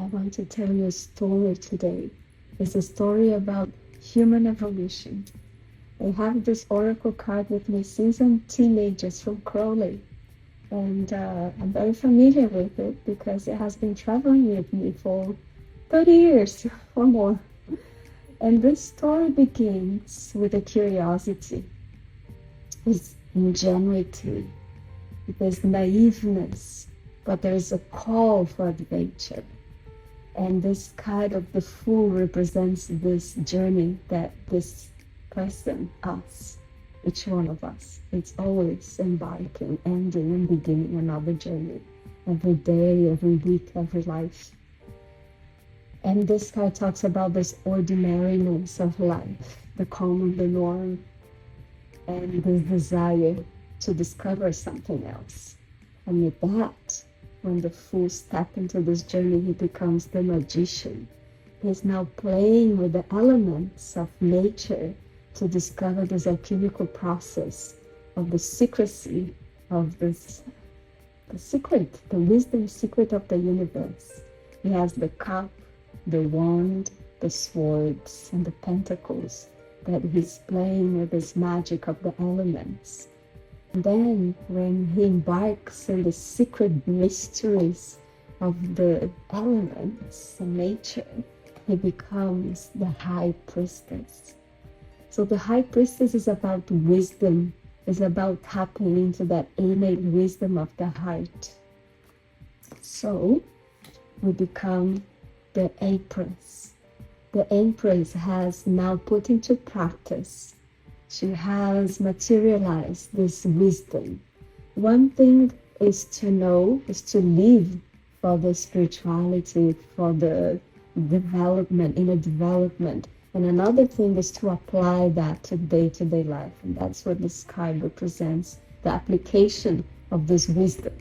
I want to tell you a story today. It's a story about human evolution. I have this oracle card with me since I'm teenagers from Crowley, and I'm very familiar with it because it has been traveling with me for 30 years or more. And this story begins with a curiosity, with ingenuity, there's naiveness, but there's a call for adventure. And this card of the Fool represents this journey that this person, us, each one of us, it's always embarking, ending, and beginning another journey. Every day, every week, every life. And this card talks about this ordinariness of life, the common, the norm, and the desire to discover something else. And with that, when the Fool steps into this journey, he becomes the magician. He's now playing with the elements of nature to discover this alchemical process of the secrecy of this, the secret, the wisdom secret of the universe. He has the cup, the wand, the swords, and the pentacles that he's playing with this magic of the elements. Then, when he embarks in the secret mysteries of the elements and nature, he becomes the High Priestess. So the High Priestess is about wisdom, is about tapping into that innate wisdom of the heart. So we become the Empress. The Empress has now put into practice, she has materialized this wisdom. One thing is to know, is to live for the spirituality, for the development, inner development. And another thing is to apply that to day-to-day life. And that's what this card represents, the application of this wisdom.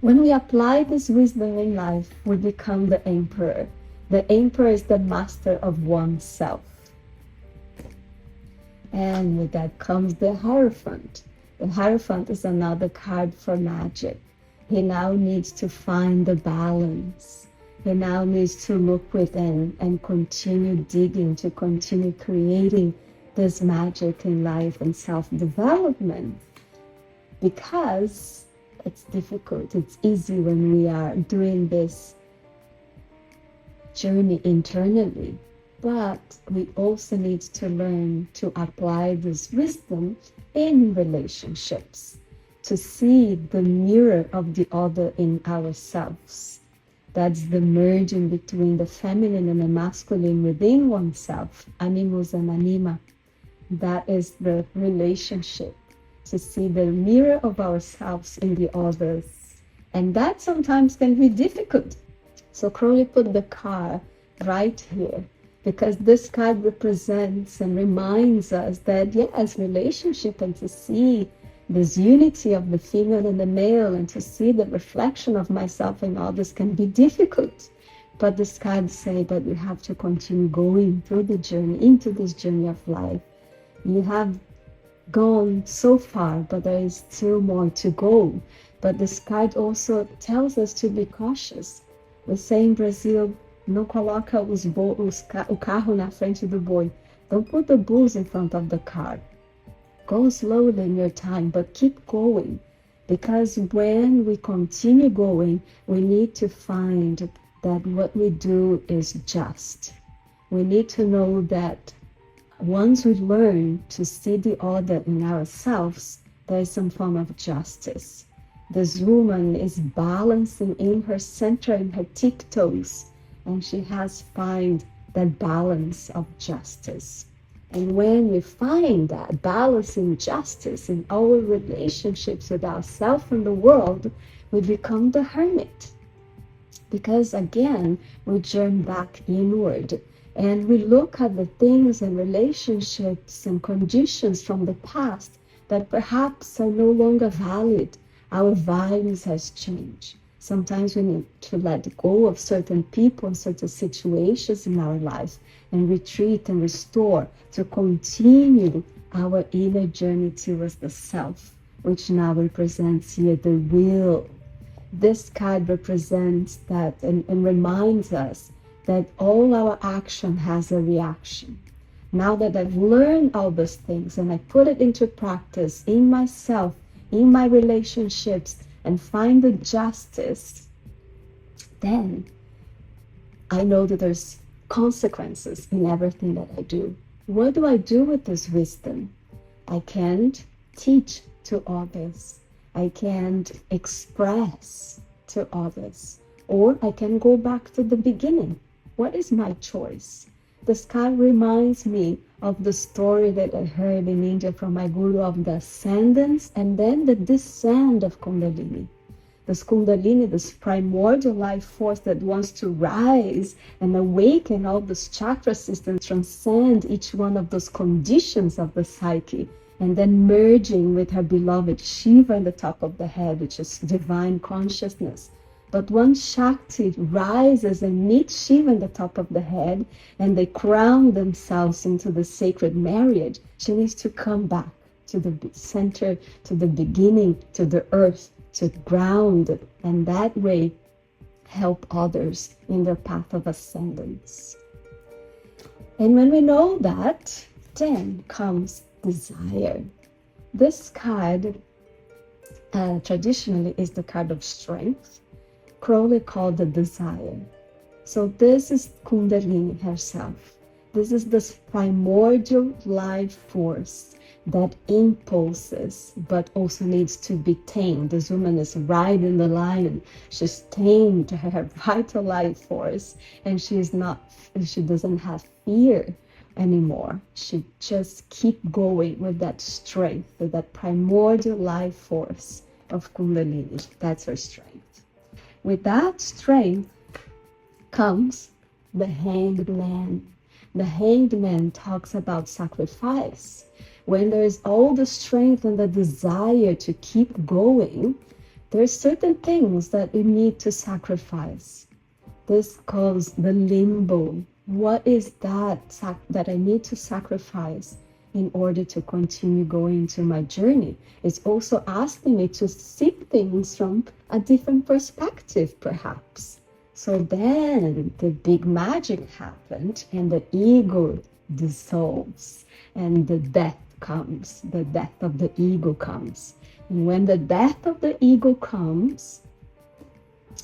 When we apply this wisdom in life, we become the Emperor. The Emperor is the master of oneself. And with that comes the Hierophant. The Hierophant is another card for magic. He now needs to find the balance. He now needs to look within and continue digging, to continue creating this magic in life and self-development. Because it's difficult, it's easy when we are doing this journey internally. But we also need to learn to apply this wisdom in relationships, to see the mirror of the other in ourselves. That's the merging between the feminine and the masculine within oneself, animus and anima. That is the relationship, to see the mirror of ourselves in the others. And that sometimes can be difficult. So Crowley put the card right here, because this card represents and reminds us that, yes, relationship, and to see this unity of the female and the male, and to see the reflection of myself and others can be difficult. But this card says that we have to continue going through the journey, into this journey of life. You have gone so far, but there is still more to go. But this card also tells us to be cautious. We say in Brazil, não coloca o carro na frente do boi. Don't put the bulls in front of the car. Go slowly in your time, but keep going. Because when we continue going, we need to find that what we do is just. We need to know that once we learn to see the other in ourselves, there is some form of justice. This woman is balancing in her center, in her tiptoes, and she has found that balance of justice. And when we find that balance in justice in our relationships with ourselves and the world, we become the hermit. Because again, we journey back inward and we look at the things and relationships and conditions from the past that perhaps are no longer valid. Our values has changed. Sometimes we need to let go of certain people and certain situations in our life and retreat and restore to continue our inner journey towards the self, which now represents here the will. This card represents that and reminds us that all our action has a reaction. Now that I've learned all those things and I put it into practice in myself, in my relationships, and find the justice, then I know that there's consequences in everything that I do. What do I do with this wisdom? I can't teach to others. I can't express to others. Or I can go back to the beginning. What is my choice? This card reminds me of the story that I heard in India from my guru of the ascendance and then the descent of Kundalini. This Kundalini, this primordial life force that wants to rise and awaken all those chakra systems, transcend each one of those conditions of the psyche, and then merging with her beloved Shiva in the top of the head, which is divine consciousness. But once Shakti rises and meets Shiva in the top of the head, and they crown themselves into the sacred marriage, she needs to come back to the center, to the beginning, to the earth, to ground, and that way help others in their path of ascendance. And when we know that, then comes desire. This card traditionally is the card of strength. Crowley called the desire. So this is Kundalini herself. This is this primordial life force that impulses but also needs to be tamed. This woman is riding the lion. She's tamed her vital life force, and she doesn't have fear anymore. She just keep going with that strength, with that primordial life force of Kundalini. That's her strength. With that strength comes the Hanged Man. The Hanged Man talks about sacrifice. When there's all the strength and the desire to keep going, there's certain things that you need to sacrifice. This calls the limbo. What is that I need to sacrifice in order to continue going into my journey? It's also asking me to see things from a different perspective, perhaps. So then the big magic happened and the ego dissolves and the death comes. The death of the ego comes. And when the death of the ego comes,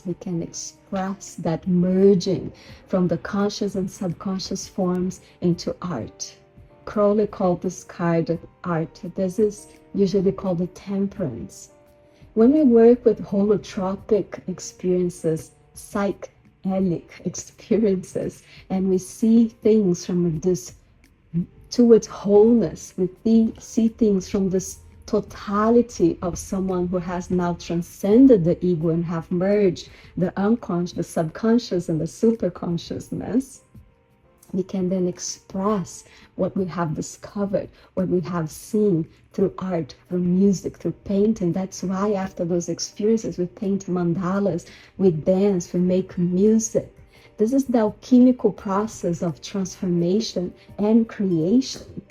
we can express that merging from the conscious and subconscious forms into art. Crowley called this card art. This is usually called the temperance. When we work with holotropic experiences, psychedelic experiences, and we see things from this towards wholeness, we see things from this totality of someone who has now transcended the ego and have merged the unconscious, the subconscious, and the superconsciousness, we can then express what we have discovered, what we have seen through art, through music, through painting. That's why after those experiences, we paint mandalas, we dance, we make music. This is the alchemical process of transformation and creation.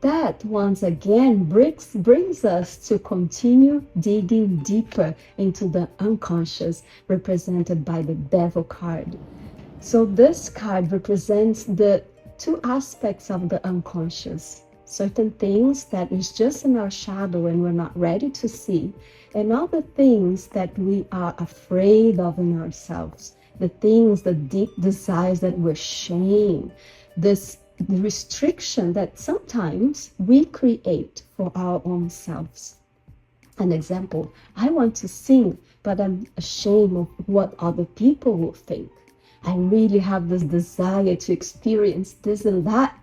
That once again brings us to continue digging deeper into the unconscious, represented by the Devil card. So this card represents the two aspects of the unconscious. Certain things that is just in our shadow and we're not ready to see, and other things that we are afraid of in ourselves. The things, the deep desires that we're ashamed, this restriction that sometimes we create for our own selves. An example, I want to sing, but I'm ashamed of what other people will think. I really have this desire to experience this and that,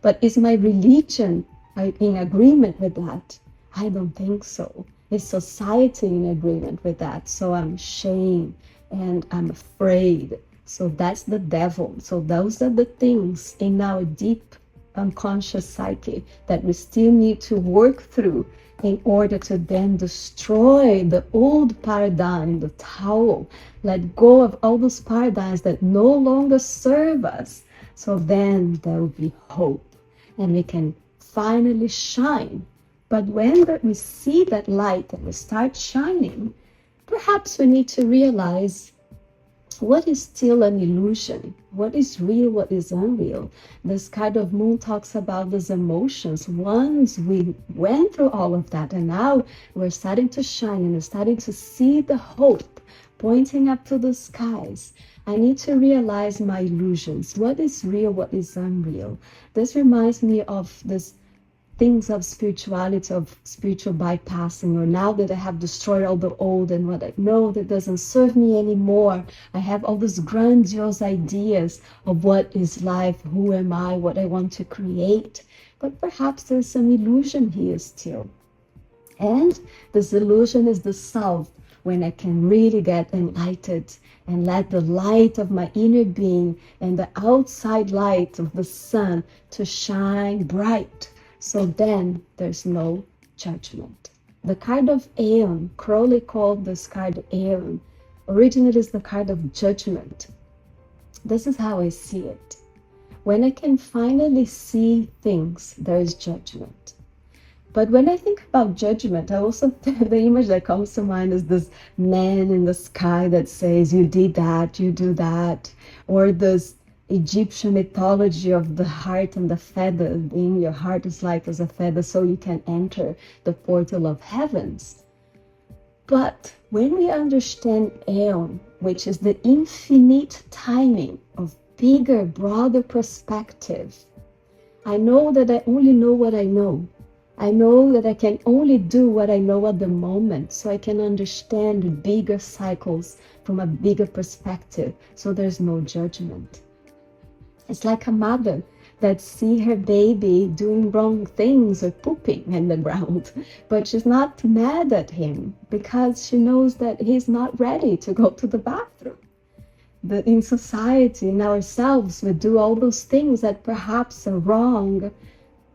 but is my religion in agreement with that? I don't think so. Is society in agreement with that? So I'm ashamed and I'm afraid. So that's the devil. So those are the things in our deep unconscious psyche that we still need to work through in order to then destroy the old paradigm, the Tao, let go of all those paradigms that no longer serve us. So then there will be hope and we can finally shine. But when we see that light and we start shining, perhaps we need to realize what is still an illusion, what is real, what is unreal. This card of moon talks about these emotions. Once we went through all of that, and now we're starting to shine and we're starting to see the hope pointing up to the skies. I need to realize my illusions. What is real, what is unreal? This reminds me of this things of spirituality, of spiritual bypassing, or now that I have destroyed all the old and what I know that doesn't serve me anymore, I have all these grandiose ideas of what is life, who am I, what I want to create. But perhaps there's some illusion here still. And this illusion is the self, when I can really get enlightened and let the light of my inner being and the outside light of the sun to shine bright. So then there's no judgment. The card of Aeon, Crowley called this card Aeon, originally is the card of judgment. This is how I see it. When I can finally see things, there is judgment. But when I think about judgment, I also the image that comes to mind is this man in the sky that says, you did that, you do that, or this Egyptian mythology of the heart and the feather, being your heart is light as a feather, so you can enter the portal of heavens. But when we understand Aeon, which is the infinite timing of bigger, broader perspective, I know that I only know what I know. I know that I can only do what I know at the moment, so I can understand bigger cycles from a bigger perspective, so there's no judgment. It's like a mother that sees her baby doing wrong things or pooping in the ground, but she's not mad at him because she knows that he's not ready to go to the bathroom. That in society, in ourselves, we do all those things that perhaps are wrong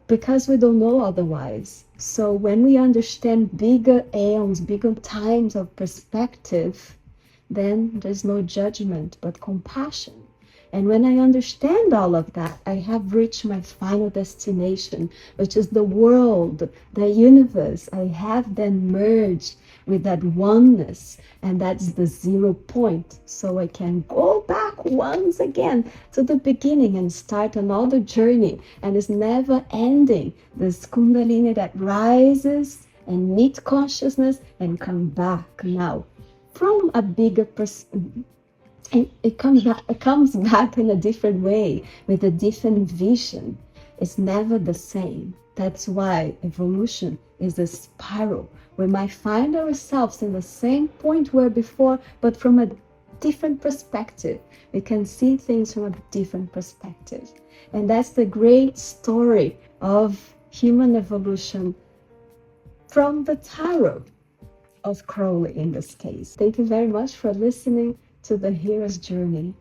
because we don't know otherwise. So when we understand bigger aeons, bigger times of perspective, then there's no judgment but compassion. And when I understand all of that, I have reached my final destination, which is the world, the universe. I have then merged with that oneness, and that's the 0 point. So I can go back once again to the beginning and start another journey, and it's never ending. This Kundalini that rises and meet consciousness and come back now from a bigger perspective. And it comes back in a different way, with a different vision. It's never the same. That's why evolution is a spiral. We might find ourselves in the same point where before, but from a different perspective. We can see things from a different perspective. And that's the great story of human evolution from the tarot of Crowley in this case. Thank you very much for listening to the hero's journey.